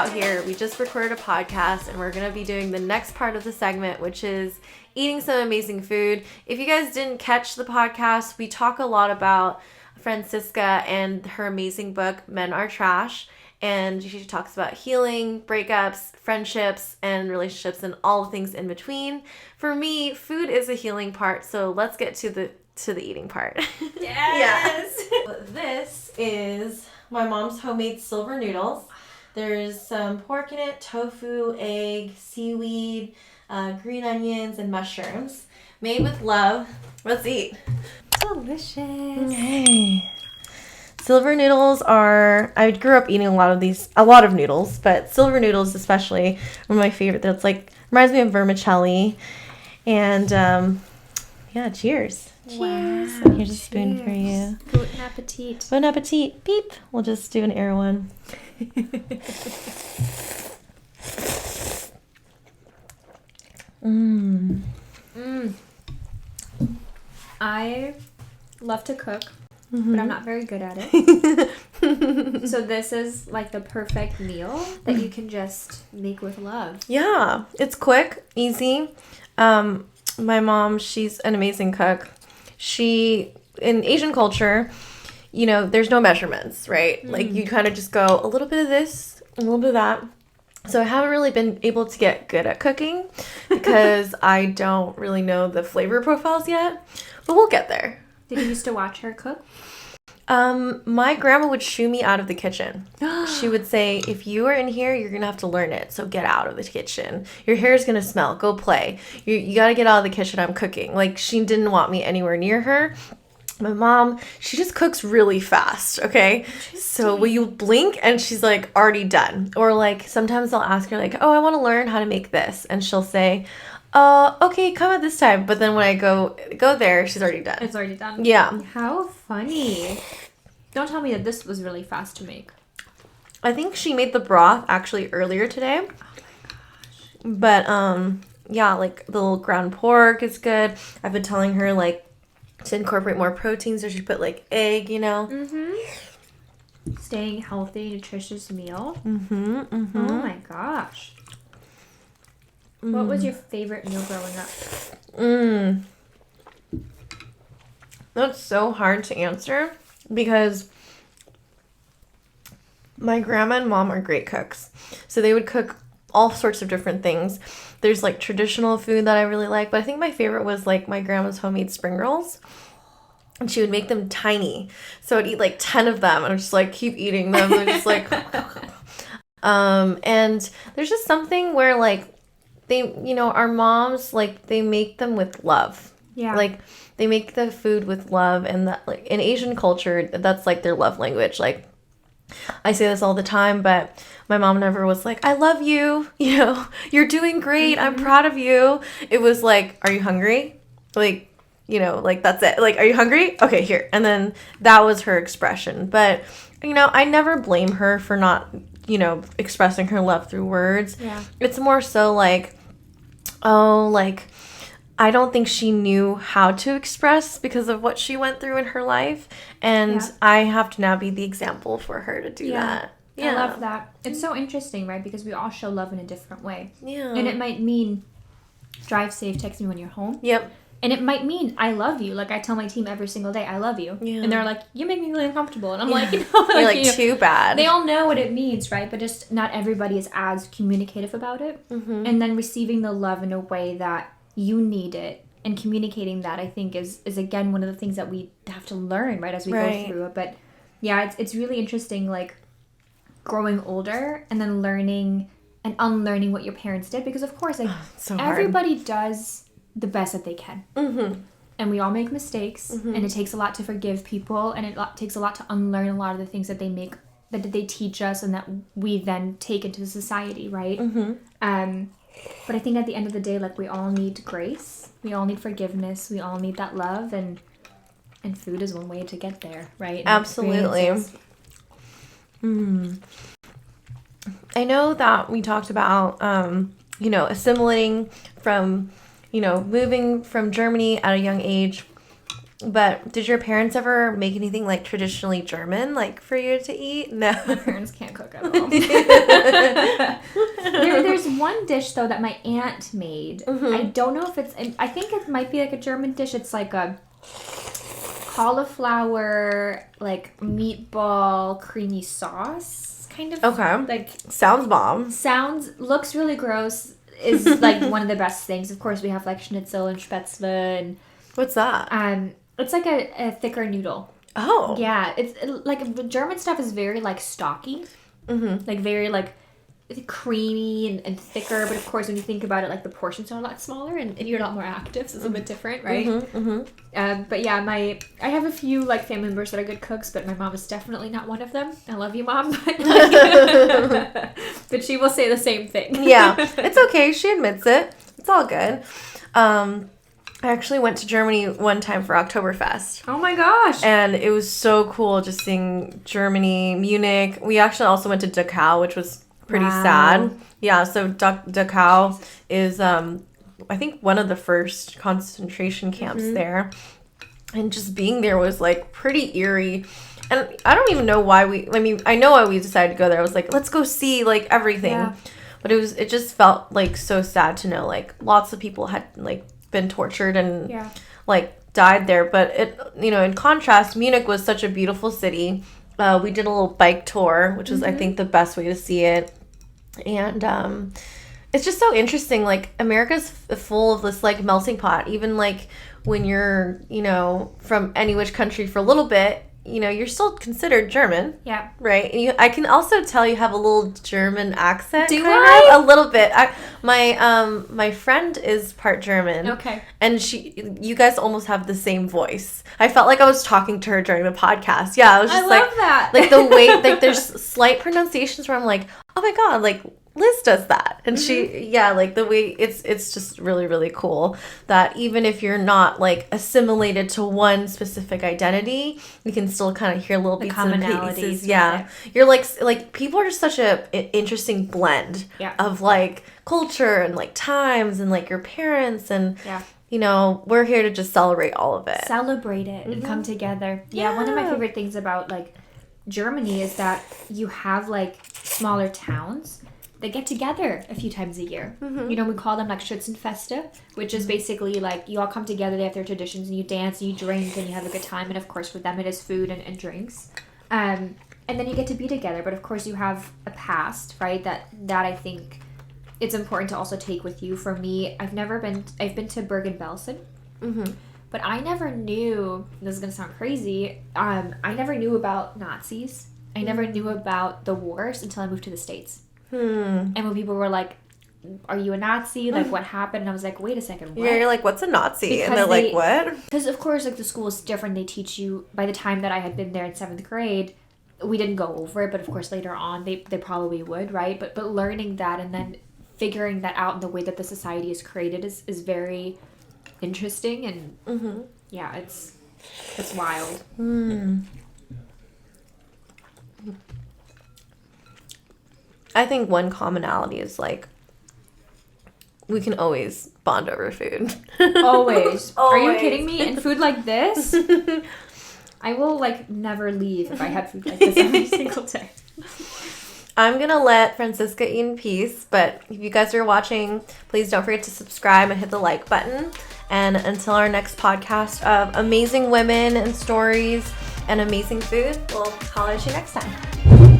out here. We just recorded a podcast and we're going to be doing the next part of the segment, which is eating some amazing food. If you guys didn't catch the podcast, we talk a lot about Franziska and her amazing book, Men Are Trash. And she talks about healing, breakups, friendships, and relationships, and all the things in between. For me, food is a healing part, so let's get to the eating part. Yes! Yeah. This is my mom's homemade silver noodles. There's some pork in it, tofu, egg, seaweed, green onions, and mushrooms. Made with love. Let's eat. Delicious. Okay. Silver noodles are, I grew up eating a lot of noodles, but silver noodles especially are my favorite. That's like, reminds me of vermicelli. And yeah, cheers. Cheers. Wow. Here's a spoon for you. Bon appetit. Bon appetit. Beep. We'll just do an air one. I love to cook, but I'm not very good at it. So this is like the perfect meal that you can just make with love. Yeah, it's quick, easy. My mom, she's an amazing cook. In Asian culture, you know, there's no measurements, right? Like you kind of just go a little bit of this, a little bit of that. So I haven't really been able to get good at cooking because I don't really know the flavor profiles yet, but we'll get there. Did you used to watch her cook? My grandma would shoo me out of the kitchen. She would say, if you are in here, you're going to have to learn it. So get out of the kitchen. Your hair is going to smell. Go play. You got to get out of the kitchen. I'm cooking. Like, she didn't want me anywhere near her. My mom, she just cooks really fast, okay? So will you blink and she's like already done? Or like sometimes I'll ask her like, oh, I want to learn how to make this. And she'll say, okay, come at this time. But then when I go there, she's already done. It's already done. Yeah. How funny. Don't tell me that this was really fast to make. I think she made the broth actually earlier today. Oh my gosh. But yeah, like the little ground pork is good. I've been telling her like to incorporate more protein, so she put like egg, you know. Staying healthy, nutritious meal. Oh Oh my gosh. What was your favorite meal growing up? That's so hard to answer because my grandma and mom are great cooks. So they would cook all sorts of different things. There's like traditional food that I really like, but I think my favorite was like my grandma's homemade spring rolls. And she would make them tiny. So I'd eat like 10 of them and I'd just like keep eating them. And just like and there's just something where like they, you know, our moms, like they make them with love. Yeah. Like they make the food with love, and that like in Asian culture, that's like their love language. Like I say this all the time, but my mom never was like, I love you, you know, you're doing great, I'm proud of you. It was like, are you hungry? Like, you know, like that's it. Like, are you hungry? Okay, here. And then that was her expression. But, you know, I never blame her for not, you know, expressing her love through words. Yeah. It's more so like, oh, like, I don't think she knew how to express because of what she went through in her life. And I have to now be the example for her to do that. Yeah. I love that. It's so interesting, right? Because we all show love in a different way. Yeah. And it might mean drive safe, text me when you're home. Yep. And it might mean I love you. Like I tell my team every single day, I love you. Yeah. And they're like, you make me really uncomfortable. And I'm like, you know, You're like, too bad. They all know what it means, right? But just not everybody is as communicative about it. And then receiving the love in a way that you need it and communicating that, I think is again one of the things that we have to learn, right, as we go through it. But yeah, it's really interesting, like growing older and then learning and unlearning what your parents did, because of course, like so everybody does the best that they can. And we all make mistakes, and it takes a lot to forgive people, and takes a lot to unlearn a lot of the things that they teach us and that we then take into society, right? But I think at the end of the day, like we all need grace, we all need forgiveness, we all need that love, and food is one way to get there, right? And absolutely. I know that we talked about, you know, assimilating from, you know, moving from Germany at a young age. But did your parents ever make anything like traditionally German, like for you to eat? No. My parents can't cook at all. There's one dish though that my aunt made. I don't know if I think it might be like a German dish. It's like a cauliflower, like meatball creamy sauce kind of. Okay. Like sounds bomb. Looks really gross. Is like one of the best things. Of course, we have like schnitzel and spätzle and. What's that? It's like a thicker noodle. Oh. Yeah, it's like German stuff is very like stocky, like very like creamy and thicker. But of course, when you think about it, like the portions are a lot smaller and you're a lot more active, so it's a bit different, right? But yeah, I have a few like family members that are good cooks, but my mom is definitely not one of them. I love you, Mom, but she will say the same thing. Yeah, it's okay. She admits it. It's all good. I actually went to Germany one time for Oktoberfest. Oh my gosh. And it was so cool just seeing Germany, Munich. We actually also went to Dachau, which was pretty sad. Yeah, so Dachau is, I think, one of the first concentration camps there. And just being there was, like, pretty eerie. And I don't even know why I know why we decided to go there. I was like, let's go see, like, everything. Yeah. But it just felt, like, so sad to know, like, lots of people had, like, been tortured and like died there, but it, in contrast, Munich was such a beautiful city. We did a little bike tour, which was I think the best way to see it, and it's just so interesting. Like America's full of this like melting pot. Even like when you're from any which country for a little bit, you're still considered German. Yeah. Right? And I can also tell you have a little German accent. Do I? A little bit. My friend is part German. Okay. And you guys almost have the same voice. I felt like I was talking to her during the podcast. Yeah, I was just love that. Like the way, like there's slight pronunciations where I'm like, oh my God, like Liz does that. And like the way it's just really, really cool that even if you're not like assimilated to one specific identity, you can still kind of hear little bits and pieces. Yeah. You're like people are just such an interesting blend of like culture and like times and like your parents and we're here to just celebrate all of it. Celebrate it and come together. Yeah, one of my favorite things about like Germany is that you have like smaller towns. They get together a few times a year. We call them like Schützenfeste, which is basically like you all come together, they have their traditions, and you dance, and you drink, and you have a good time. And of course, for them, it is food and drinks. And then you get to be together. But of course, you have a past, right? That I think it's important to also take with you. For me, I've been to Bergen-Belsen. But I never knew, this is going to sound crazy, I never knew about Nazis. I never knew about the wars until I moved to the States. And when people were like, are you a Nazi? Like, what happened? And I was like, wait a second, what? Yeah, you're like, what's a Nazi? Because and they're like, what? Because, of course, like, the school is different. They teach you, by the time that I had been there in 7th grade, we didn't go over it, but, of course, later on, they probably would, right? But learning that and then figuring that out in the way that the society is created is very interesting. And, yeah, it's wild. I think one commonality is like we can always bond over food. Always. Are you kidding me? And food like this? I will like never leave if I had food like this every single day. I'm going to let Franziska eat in peace, but if you guys are watching, please don't forget to subscribe and hit the like button. And until our next podcast of amazing women and stories and amazing food, we'll holler at you next time.